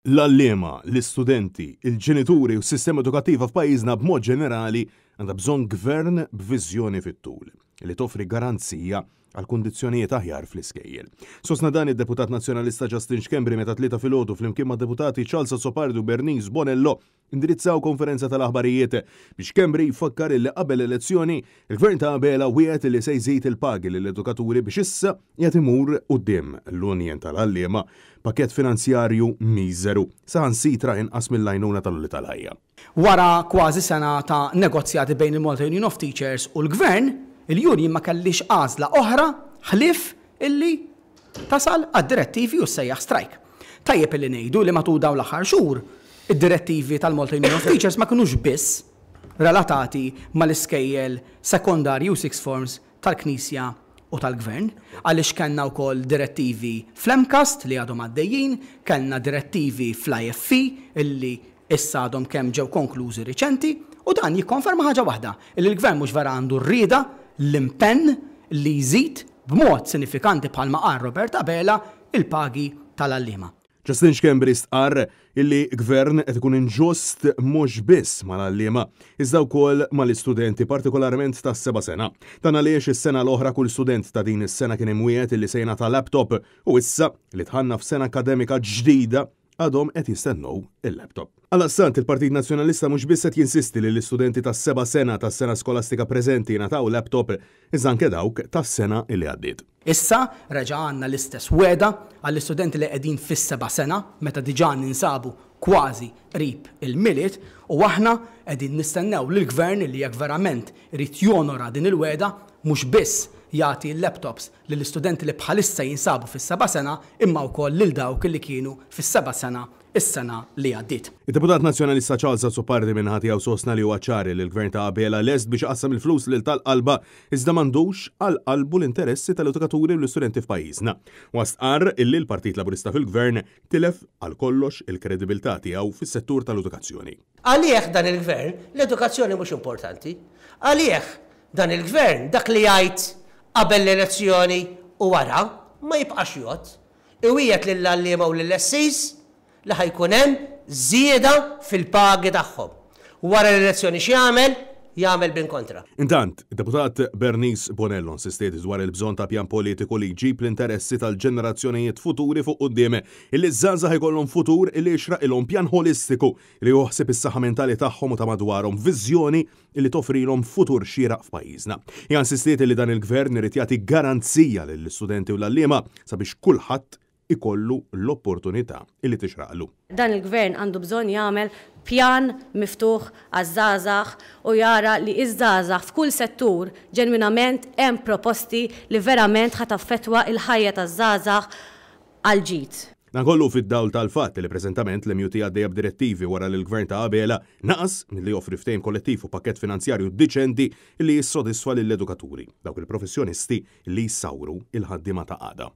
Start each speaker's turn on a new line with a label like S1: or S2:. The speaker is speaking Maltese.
S1: L-allima, l-istudenti, il-ġenituri u s-sistema edukattiva f'pajjiżna b'mod ġenerali għandha bżonn gvern b'viżjoni fit-tul li toffri garanzija għal kundizzjonijiet aħjar fl-iskejjel. Sostna dan id-deputat nazzjonalista Justin Xkembri meta tlieta filgħodu flimkien ma' deputati Charles Azzopardi u Bernice Bonello indirizzaw konferenza tal-aħbarijiet biex Xkembri jfakkar li qabel elezzjoni il-gvern ta' Abela wieħed li se jżid il-pagi lill-edukaturi biex issa qed imur quddiem l-Unjen tal-Għalliema pakett finanzjarju miżeru saħansitra inqas mill-għajnuna tal-Uli tal-Ħajja.
S2: Wara kważi sena ta' negozjati bejn il-Malta Union of Teachers u l-Gvern, il-Union ma kellix għażla oħra ħlief illi tasal għad-direttivi u sejjaħ strike. Tajjeb illi ngħidu li matul dawn l-aħħar xhur id-direttivi tal-Malta Union of Teachers ma kinux biss relatati mal-iskejjel sekondarji u sixth forms tal-Knisja u tal-Gvern, għaliex kellna wkoll direttivi fl-Emcast li għadhom għaddejjin, kellna direttivi fl-IFP illi issa għadhom kemm ġew konklużi riċenti, u dan jikkonferma ħaġa waħda, illi l-Gvern mhux vera għandu rrieda l-impenn li jżid b'mod sinifikanti bħalma qal Robert Abela il-pagi tal-għalliema.
S1: Justin Xkembri stqarr illi gvern qed ikun inġust mhux biss mal-għalliema, iżda wkoll mal-istudenti partikolarment tas-seba' sena. Dan għaliex is-sena l-oħra kull student ta' din is-sena kien imwiegħed illi se jingħata laptop u issa li tħanna f'sena akademika ġdida għadhom qed jistennew il-laptop. Għal-assant, il-Partit Nazzjonalista mhux biss qed jinsisti li l-istudenti tas-seba' sena tas-sena skolastika preżenti jingħataw laptop iżda anke dawk tas-sena li għaddiet.
S2: Issa reġa' għandna l-istess weda għall-istudenti li qegħdin fis-seba' sena meta diġà ninsabu kważi qrib il-miliet u aħna qegħdin nistennew lill-Gvern li jekk verament irid jonora din il-weda mhux biss jagħti l-laptops lill-istudenti li bħalissa jinsabu fis-seba' sena imma wkoll lil dawk li kienu fis-seba' sena is-sena li għaddiet.
S1: Il-Deputat Nazzjonalista Charles Azzopardi minn ħati sostna li huwa ċari li l-Gvern ta' Abela lest biex qassam il-flus lil tal-qalba iżda m'għandux għall-qalbu l-interessi tal-edukaturi u l-istudenti f'pajjiżna. Wastqarr illi l-Partit Laburista fil-Gvern tilef għal kollox il-kredibilità tiegħu fis-settur tal-edukazzjoni.
S3: Għalih dan il-Gvern l-edukazzjoni mhux importanti. Għalih dan il-Gvern dak li jgħid qabel l-elezzjoni u wara ma jibqax jgħod. Iwiegħed lill-għalliema u lill-SCs li ħajkun hemm żieda fil-pagi tagħhom. Wara l-elezzjoni x'jagħmel? Jagħmel bin-kontra.
S1: Intant, id-Deputat Bernice Bonello insistiet dwar il-bżonn ta' pjan politiku li jġib l-interessi tal-ġenerazzjonijiet futuri fuq quddiem illi żgħażagħ ikollhom futur illi jixraqilhom pjan holistiku li joħseb is-saħħa mentali tagħhom u ta' madwarhom viżjoni illi toffrilhom futur xieraq f'pajjiżna. Hija insistiet li dan il-Gvern irid jagħti garanzija lill-istudenti u l-għalliema sabiex kulħadd ikollu l-opportunità illi tixraqlu.
S4: Dan il-Gvern għandu bżonn jagħmel pjan miftuħ għaż-żgħażagħ u jara li iż-żgħażagħ f'kull settur ġenwinament hemm proposti li verament ħataffettwa il-ħajja taż-żgħażagħ għal ġid.
S1: Dan kollu fid-dawl tal-fatt li preżentament l-MUT għaddejja b'direttivi wara li l-Gvern ta' Abela naqas milli joffri ftehim kollettiv u pakkett finanzjarju diċenti li jissodisfa lill-edukaturi, dawk il-professjonisti li jissawru il-ħaddiema ta' għada.